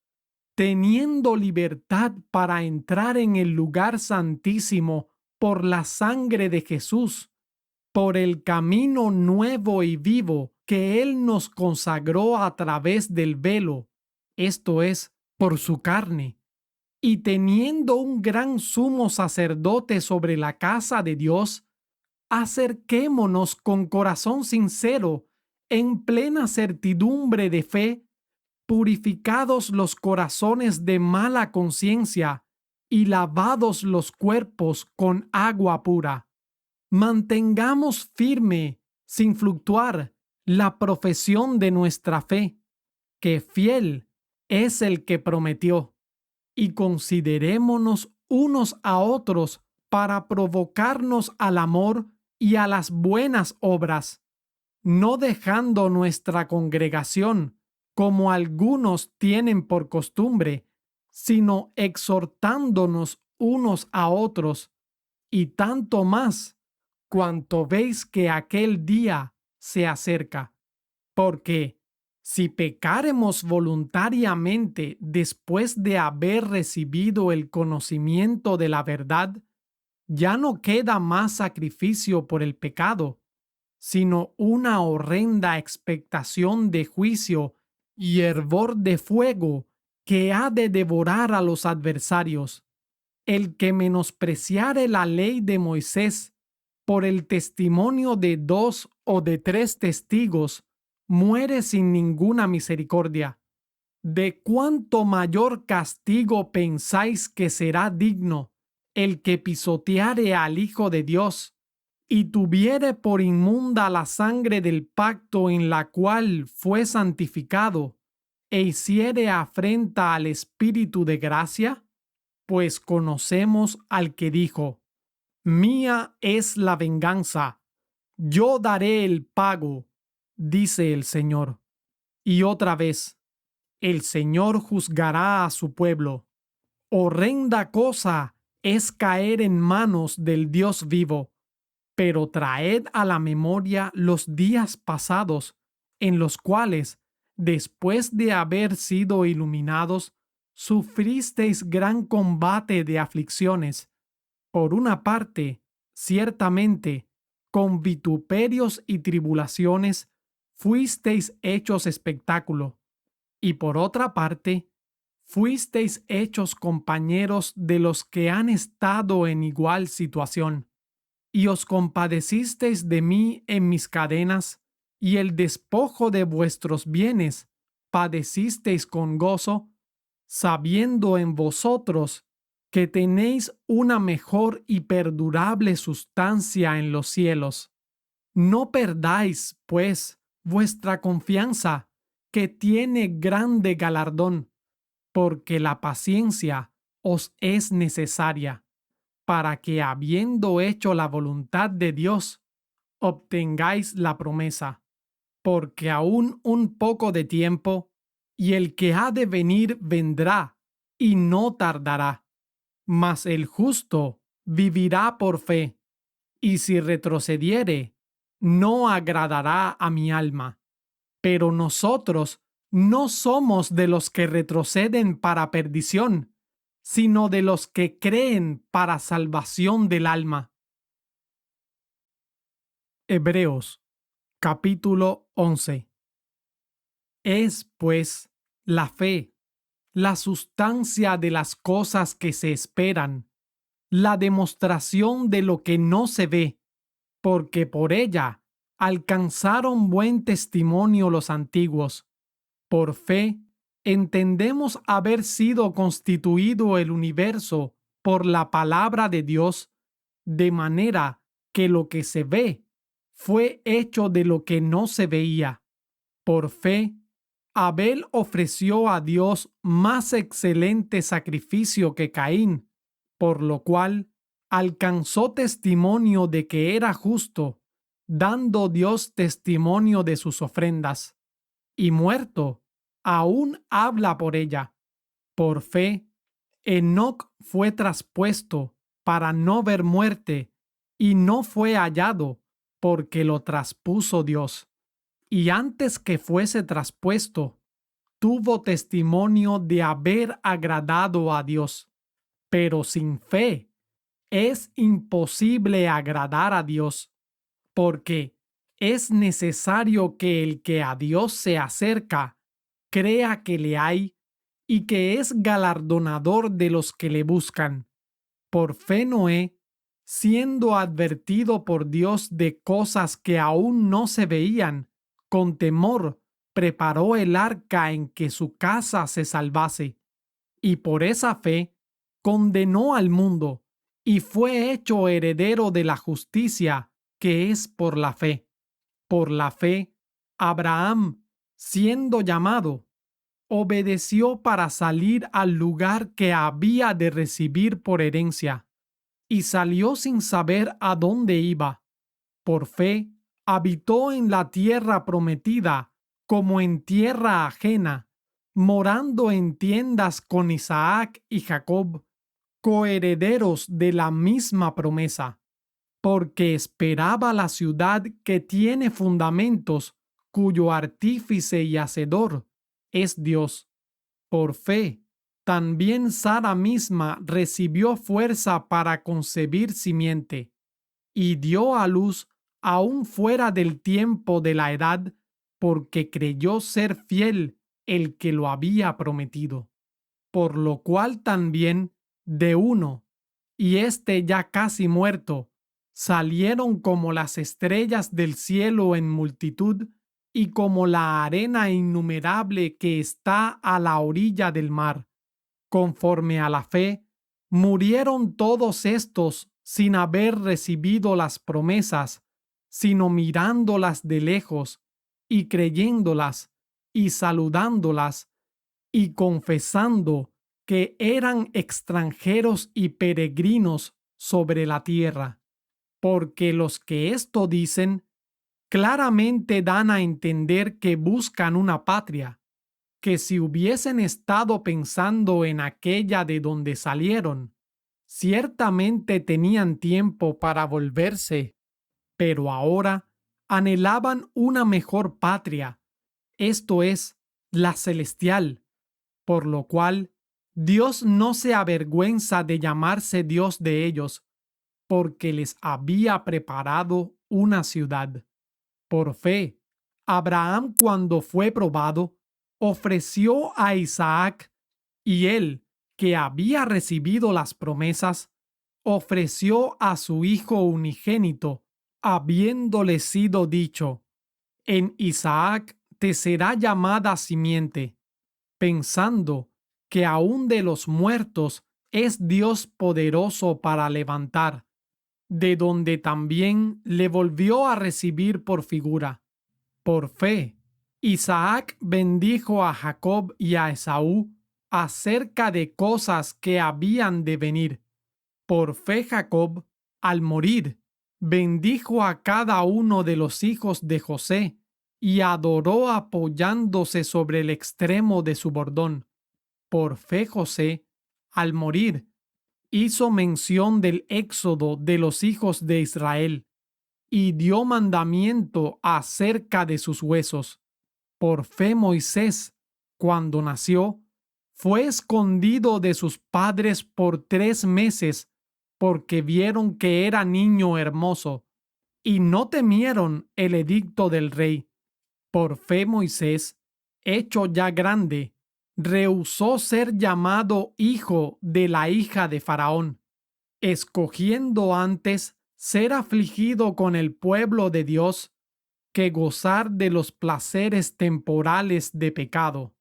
teniendo libertad para entrar en el lugar santísimo por la sangre de Jesús, por el camino nuevo y vivo que Él nos consagró a través del velo, esto es, por su carne, y teniendo un gran sumo sacerdote sobre la casa de Dios, acerquémonos con corazón sincero, en plena certidumbre de fe, purificados los corazones de mala conciencia y lavados los cuerpos con agua pura. Mantengamos firme, sin fluctuar, la profesión de nuestra fe, que fiel es el que prometió, y considerémonos unos a otros para provocarnos al amor y a las buenas obras, no dejando nuestra congregación, como algunos tienen por costumbre, sino exhortándonos unos a otros, y tanto más cuanto veis que aquel día se acerca. Porque si pecáremos voluntariamente después de haber recibido el conocimiento de la verdad, ya no queda más sacrificio por el pecado, sino una horrenda expectación de juicio y hervor de fuego que ha de devorar a los adversarios. El que menospreciare la ley de Moisés por el testimonio de 2 o de 3 testigos, muere sin ninguna misericordia. ¿De cuánto mayor castigo pensáis que será digno el que pisoteare al Hijo de Dios y tuviere por inmunda la sangre del pacto en la cual fue santificado, e hiciere afrenta al Espíritu de gracia? Pues conocemos al que dijo: Mía es la venganza, yo daré el pago, dice el Señor. Y otra vez, el Señor juzgará a su pueblo. Horrenda cosa es caer en manos del Dios vivo. Pero traed a la memoria los días pasados, en los cuales, después de haber sido iluminados, sufristeis gran combate de aflicciones. Por una parte, ciertamente, con vituperios y tribulaciones, fuisteis hechos espectáculo, y por otra parte, fuisteis hechos compañeros de los que han estado en igual situación, y os compadecisteis de mí en mis cadenas, y el despojo de vuestros bienes padecisteis con gozo, sabiendo en vosotros que tenéis una mejor y perdurable sustancia en los cielos. No perdáis, pues, vuestra confianza, que tiene grande galardón, porque la paciencia os es necesaria, para que, habiendo hecho la voluntad de Dios, obtengáis la promesa. Porque aún un poco de tiempo, y el que ha de venir vendrá, y no tardará. Mas el justo vivirá por fe, y si retrocediere, no agradará a mi alma. Pero nosotros no somos de los que retroceden para perdición, sino de los que creen para salvación del alma. Hebreos, capítulo 11. Es, pues, la fe, la sustancia de las cosas que se esperan, la demostración de lo que no se ve, porque por ella alcanzaron buen testimonio los antiguos. Por fe, entendemos haber sido constituido el universo por la palabra de Dios, de manera que lo que se ve fue hecho de lo que no se veía. Por fe, Abel ofreció a Dios más excelente sacrificio que Caín, por lo cual alcanzó testimonio de que era justo, dando Dios testimonio de sus ofrendas. Y muerto, aún habla por ella. Por fe, Enoc fue traspuesto para no ver muerte, y no fue hallado, porque lo traspuso Dios. Y antes que fuese traspuesto, tuvo testimonio de haber agradado a Dios. Pero sin fe es imposible agradar a Dios, porque es necesario que el que a Dios se acerca crea que le hay y que es galardonador de los que le buscan. Por fe Noé, siendo advertido por Dios de cosas que aún no se veían, con temor preparó el arca en que su casa se salvase, y por esa fe condenó al mundo y fue hecho heredero de la justicia que es por la fe. Por la fe, Abraham, siendo llamado, obedeció para salir al lugar que había de recibir por herencia, y salió sin saber a dónde iba. Por fe, habitó en la tierra prometida como en tierra ajena, morando en tiendas con Isaac y Jacob, coherederos de la misma promesa, porque esperaba la ciudad que tiene fundamentos, cuyo artífice y hacedor es Dios. Por fe, también Sara misma recibió fuerza para concebir simiente, y dio a luz aún fuera del tiempo de la edad, porque creyó ser fiel el que lo había prometido. Por lo cual también de uno, y éste ya casi muerto, salieron como las estrellas del cielo en multitud y como la arena innumerable que está a la orilla del mar. Conforme a la fe, murieron todos estos sin haber recibido las promesas, sino mirándolas de lejos y creyéndolas y saludándolas y confesando que eran extranjeros y peregrinos sobre la tierra. Porque los que esto dicen claramente dan a entender que buscan una patria, que si hubiesen estado pensando en aquella de donde salieron, ciertamente tenían tiempo para volverse, pero ahora anhelaban una mejor patria, esto es, la celestial, por lo cual Dios no se avergüenza de llamarse Dios de ellos, porque les había preparado una ciudad. Por fe, Abraham, cuando fue probado, ofreció a Isaac, y él, que había recibido las promesas, ofreció a su hijo unigénito, habiéndole sido dicho: en Isaac te será llamada simiente, pensando que aun de los muertos es Dios poderoso para levantar, de donde también le volvió a recibir por figura. Por fe, Isaac bendijo a Jacob y a Esaú acerca de cosas que habían de venir. Por fe Jacob, al morir, bendijo a cada uno de los hijos de José y adoró apoyándose sobre el extremo de su bordón. Por fe José, al morir, hizo mención del éxodo de los hijos de Israel y dio mandamiento acerca de sus huesos. Por fe Moisés, cuando nació, fue escondido de sus padres por 3 meses, porque vieron que era niño hermoso, y no temieron el edicto del rey. Por fe Moisés, hecho ya grande, rehusó ser llamado hijo de la hija de Faraón, escogiendo antes ser afligido con el pueblo de Dios que gozar de los placeres temporales de pecado,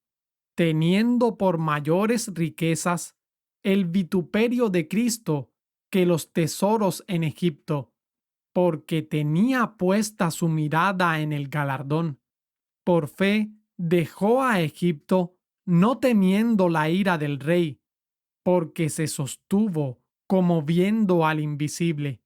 teniendo por mayores riquezas el vituperio de Cristo que los tesoros en Egipto, porque tenía puesta su mirada en el galardón. Por fe dejó a Egipto no temiendo la ira del rey, porque se sostuvo como viendo al invisible.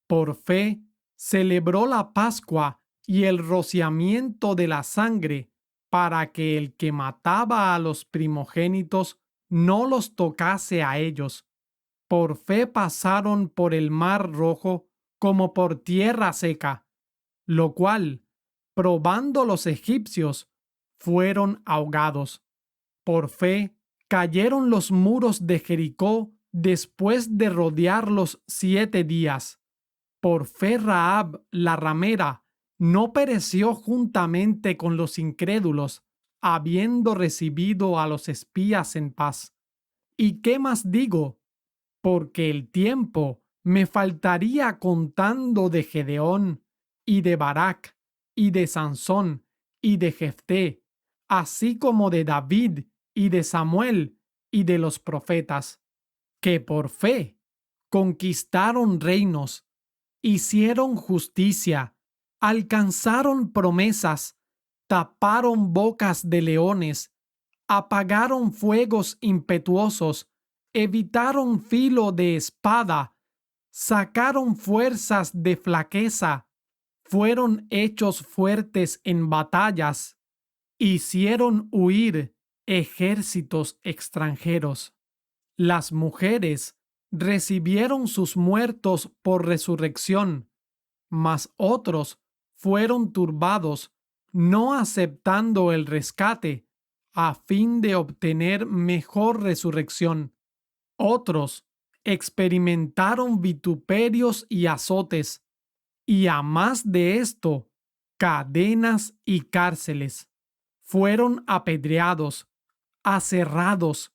Por fe, celebró la Pascua y el rociamiento de la sangre para que el que mataba a los primogénitos no los tocase a ellos. Por fe pasaron por el mar Rojo como por tierra seca, lo cual, probando los egipcios, fueron ahogados. Por fe cayeron los muros de Jericó después de rodearlos 7 días. Por fe Rahab la ramera no pereció juntamente con los incrédulos, habiendo recibido a los espías en paz. ¿Y qué más digo? Porque el tiempo me faltaría contando de Gedeón, y de Barak, y de Sansón, y de Jefté, así como de David, y de Samuel, y de los profetas, que por fe conquistaron reinos, hicieron justicia, alcanzaron promesas, taparon bocas de leones, apagaron fuegos impetuosos, evitaron filo de espada, sacaron fuerzas de flaqueza, fueron hechos fuertes en batallas, hicieron huir ejércitos extranjeros. Las mujeres recibieron sus muertos por resurrección, mas otros fueron turbados, no aceptando el rescate, a fin de obtener mejor resurrección. Otros experimentaron vituperios y azotes, y a más de esto, cadenas y cárceles. Fueron apedreados, aserrados,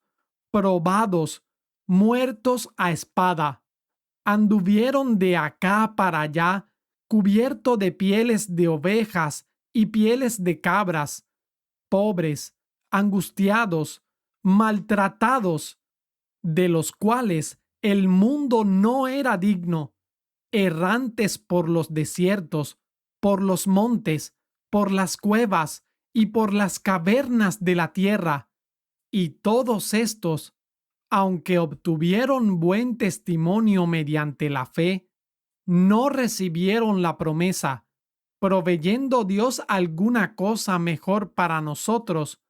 probados, muertos a espada. Anduvieron de acá para allá, cubierto de pieles de ovejas y pieles de cabras, pobres, angustiados, maltratados, de los cuales el mundo no era digno, errantes por los desiertos, por los montes, por las cuevas y por las cavernas de la tierra. Y todos estos, aunque obtuvieron buen testimonio mediante la fe, no recibieron la promesa, proveyendo Dios alguna cosa mejor para nosotros,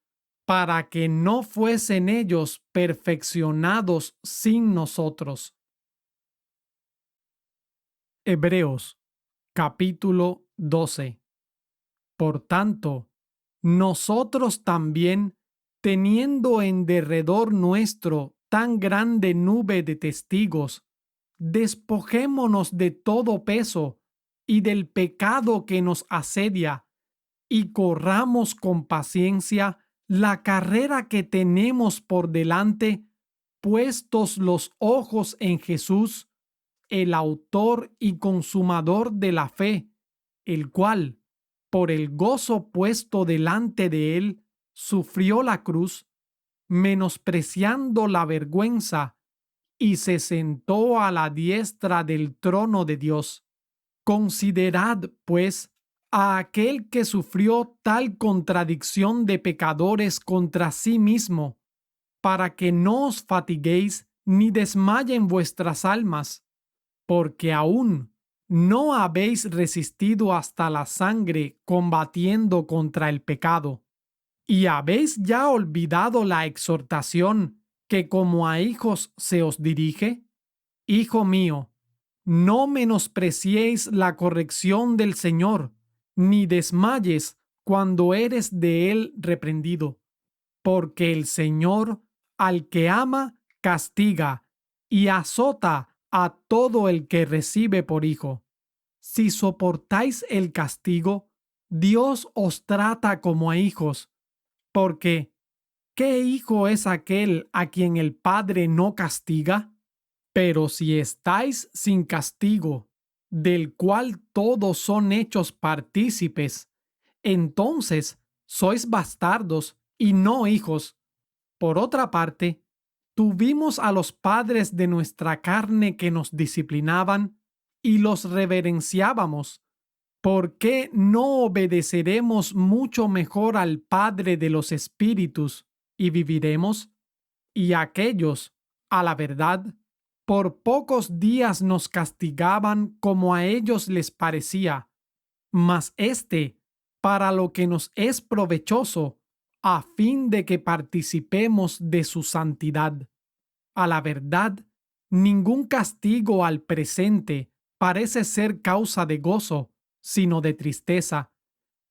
para que no fuesen ellos perfeccionados sin nosotros. Hebreos capítulo 12. Por tanto, nosotros también, teniendo en derredor nuestro tan grande nube de testigos, despojémonos de todo peso y del pecado que nos asedia, y corramos con paciencia la carrera que tenemos por delante, puestos los ojos en Jesús, el autor y consumador de la fe, el cual, por el gozo puesto delante de él, sufrió la cruz, menospreciando la vergüenza, y se sentó a la diestra del trono de Dios. Considerad, pues, a aquel que sufrió tal contradicción de pecadores contra sí mismo, para que no os fatiguéis ni desmayen vuestras almas, porque aún no habéis resistido hasta la sangre combatiendo contra el pecado, y habéis ya olvidado la exhortación que como a hijos se os dirige. Hijo mío, no menospreciéis la corrección del Señor, ni desmayes cuando eres de él reprendido, porque el Señor al que ama castiga y azota a todo el que recibe por hijo. Si soportáis el castigo, Dios os trata como a hijos, porque ¿qué hijo es aquel a quien el Padre no castiga? Pero si estáis sin castigo, del cual todos son hechos partícipes, entonces sois bastardos y no hijos. Por otra parte, tuvimos a los padres de nuestra carne que nos disciplinaban y los reverenciábamos. ¿Por qué no obedeceremos mucho mejor al Padre de los Espíritus y viviremos? Y aquellos, a la verdad, por pocos días nos castigaban como a ellos les parecía, mas para lo que nos es provechoso, a fin de que participemos de su santidad. A la verdad, ningún castigo al presente parece ser causa de gozo, sino de tristeza,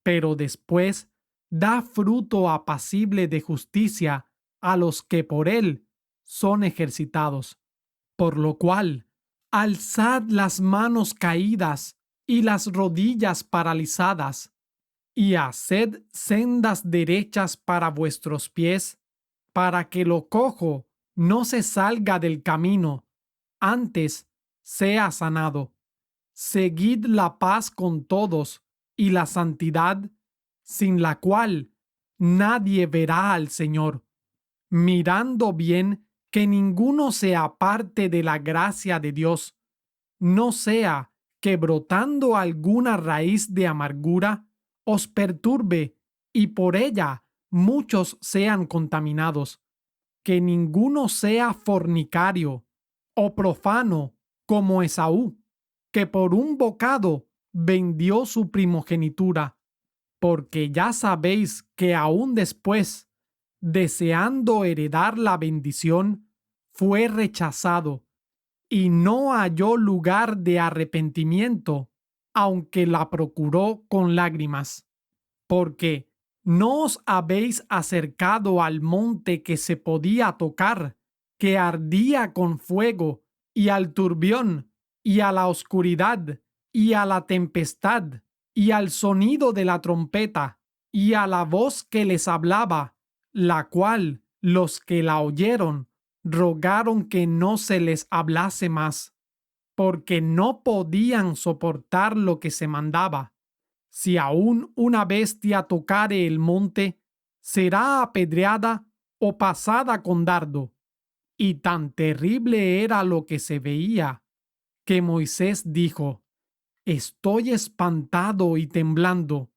pero después da fruto apacible de justicia a los que por él son ejercitados. Por lo cual, alzad las manos caídas y las rodillas paralizadas, y haced sendas derechas para vuestros pies, para que lo cojo no se salga del camino, antes sea sanado. Seguid la paz con todos y la santidad, sin la cual nadie verá al Señor, mirando bien que ninguno se aparte de la gracia de Dios, no sea que brotando alguna raíz de amargura os perturbe y por ella muchos sean contaminados. Que ninguno sea fornicario o profano como Esaú, que por un bocado vendió su primogenitura, porque ya sabéis que aún después, deseando heredar la bendición, fue rechazado y no halló lugar de arrepentimiento, aunque la procuró con lágrimas. Porque no os habéis acercado al monte que se podía tocar, que ardía con fuego, y al turbión, y a la oscuridad, y a la tempestad, y al sonido de la trompeta, y a la voz que les hablaba, la cual los que la oyeron rogaron que no se les hablase más, porque no podían soportar lo que se mandaba. Si aún una bestia tocare el monte, será apedreada o pasada con dardo. Y tan terrible era lo que se veía, que Moisés dijo: Estoy espantado y temblando,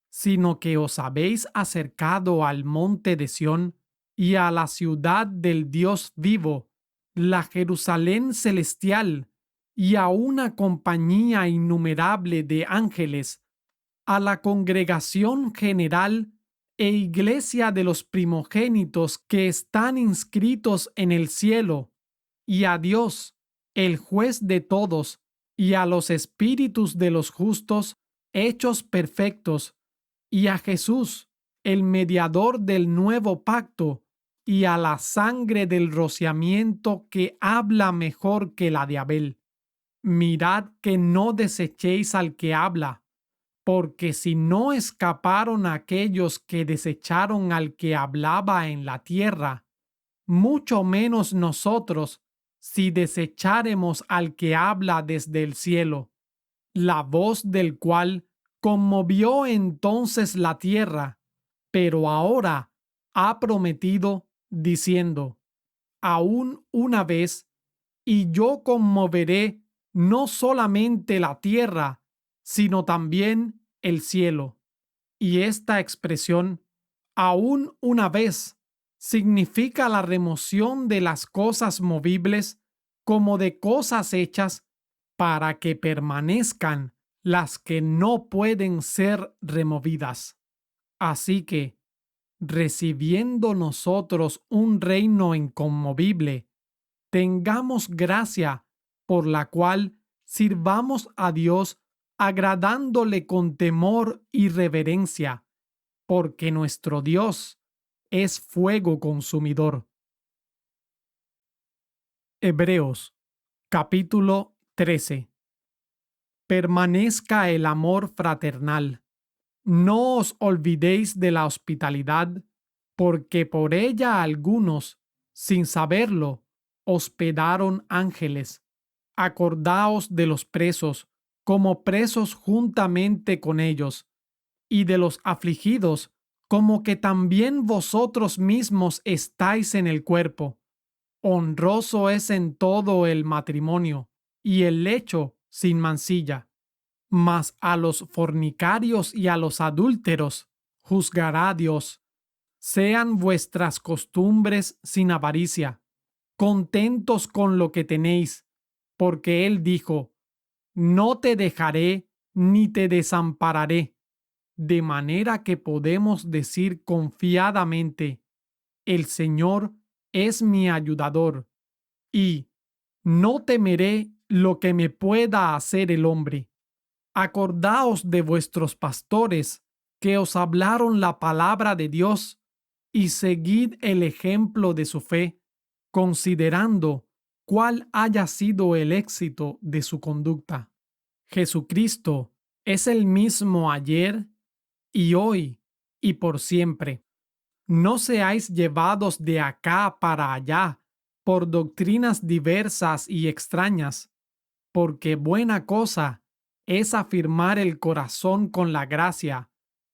sino que os habéis acercado al monte de Sión y a la ciudad del Dios vivo, la Jerusalén celestial, y a una compañía innumerable de ángeles, a la congregación general e iglesia de los primogénitos que están inscritos en el cielo, y a Dios, el juez de todos, y a los espíritus de los justos hechos perfectos, y a Jesús, el mediador del nuevo pacto, y a la sangre del rociamiento que habla mejor que la de Abel. Mirad que no desechéis al que habla, porque si no escaparon aquellos que desecharon al que hablaba en la tierra, mucho menos nosotros si desecháremos al que habla desde el cielo, la voz del cual conmovió entonces la tierra, pero ahora ha prometido, diciendo: aún una vez, y yo conmoveré no solamente la tierra, sino también el cielo. Y esta expresión, aún una vez, significa la remoción de las cosas movibles como de cosas hechas para que permanezcan las que no pueden ser removidas. Así que, recibiendo nosotros un reino inconmovible, tengamos gracia por la cual sirvamos a Dios agradándole con temor y reverencia, porque nuestro Dios es fuego consumidor. Hebreos capítulo 13. Permanezca el amor fraternal. No os olvidéis de la hospitalidad, porque por ella algunos, sin saberlo, hospedaron ángeles. Acordaos de los presos, como presos juntamente con ellos, y de los afligidos, como que también vosotros mismos estáis en el cuerpo. Honroso es en todo el matrimonio, y el lecho sin mancilla. mas a los fornicarios y a los adúlteros juzgará Dios. Sean vuestras costumbres sin avaricia, contentos con lo que tenéis, porque Él dijo, no te dejaré ni te desampararé, de manera que podemos decir confiadamente, el Señor es mi ayudador, y no temeré lo que me pueda hacer el hombre. Acordaos de vuestros pastores que os hablaron la palabra de Dios y seguid el ejemplo de su fe, considerando cuál haya sido el éxito de su conducta. Jesucristo es el mismo ayer y hoy y por siempre. No seáis llevados de acá para allá por doctrinas diversas y extrañas, porque buena cosa es afirmar el corazón con la gracia,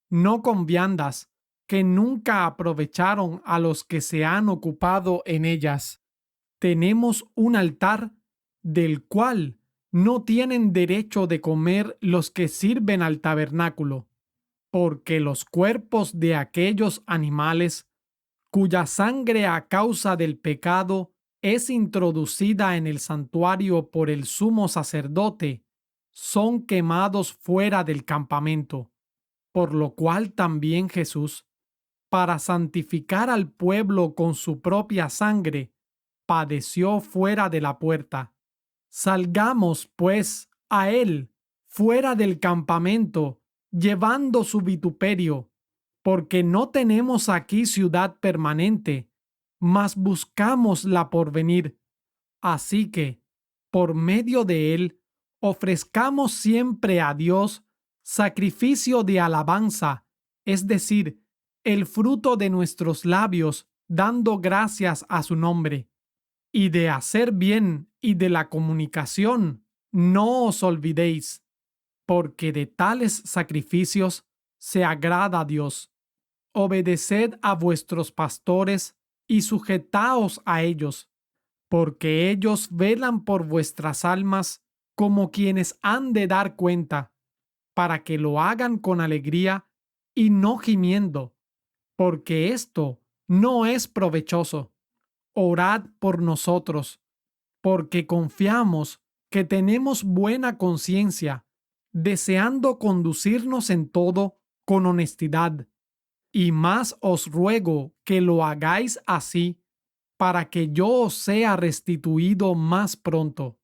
no con viandas, que nunca aprovecharon a los que se han ocupado en ellas. Tenemos un altar del cual no tienen derecho de comer los que sirven al tabernáculo, porque los cuerpos de aquellos animales, cuya sangre a causa del pecado es introducida en el santuario por el sumo sacerdote, son quemados fuera del campamento, por lo cual también Jesús, para santificar al pueblo con su propia sangre, padeció fuera de la puerta. Salgamos, pues, a él, fuera del campamento, llevando su vituperio, porque no tenemos aquí ciudad permanente, mas buscamos la porvenir. Así que, por medio de él, ofrezcamos siempre a Dios sacrificio de alabanza, es decir, el fruto de nuestros labios, dando gracias a su nombre. Y de hacer bien y de la comunicación, no os olvidéis, porque de tales sacrificios se agrada a Dios. Obedeced a vuestros pastores y sujetaos a ellos, porque ellos velan por vuestras almas como quienes han de dar cuenta, para que lo hagan con alegría y no gimiendo, porque esto no es provechoso. Orad por nosotros, porque confiamos que tenemos buena conciencia, deseando conducirnos en todo con honestidad. Y más os ruego que lo hagáis así, para que yo os sea restituido más pronto.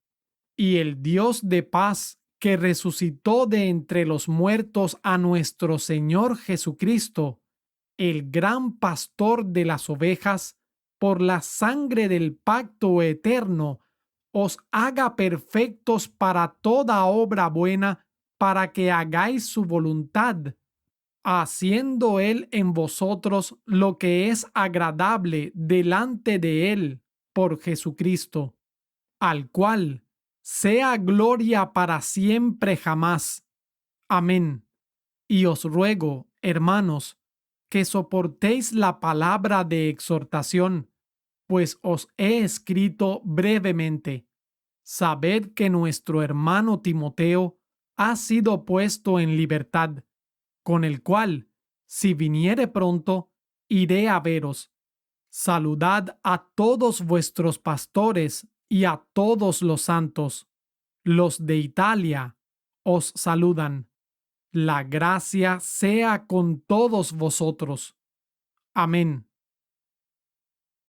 Y el Dios de paz, que resucitó de entre los muertos a nuestro Señor Jesucristo, el gran pastor de las ovejas, por la sangre del pacto eterno, os haga perfectos para toda obra buena, para que hagáis su voluntad, haciendo Él en vosotros lo que es agradable delante de Él por Jesucristo, al cual sea gloria para siempre jamás. Amén. Y os ruego, hermanos, que soportéis la palabra de exhortación, pues os he escrito brevemente. Sabed que nuestro hermano Timoteo ha sido puesto en libertad, con el cual, si viniere pronto, iré a veros. Saludad a todos vuestros pastores y a todos los santos. Los de Italia os saludan. La gracia sea con todos vosotros. Amén.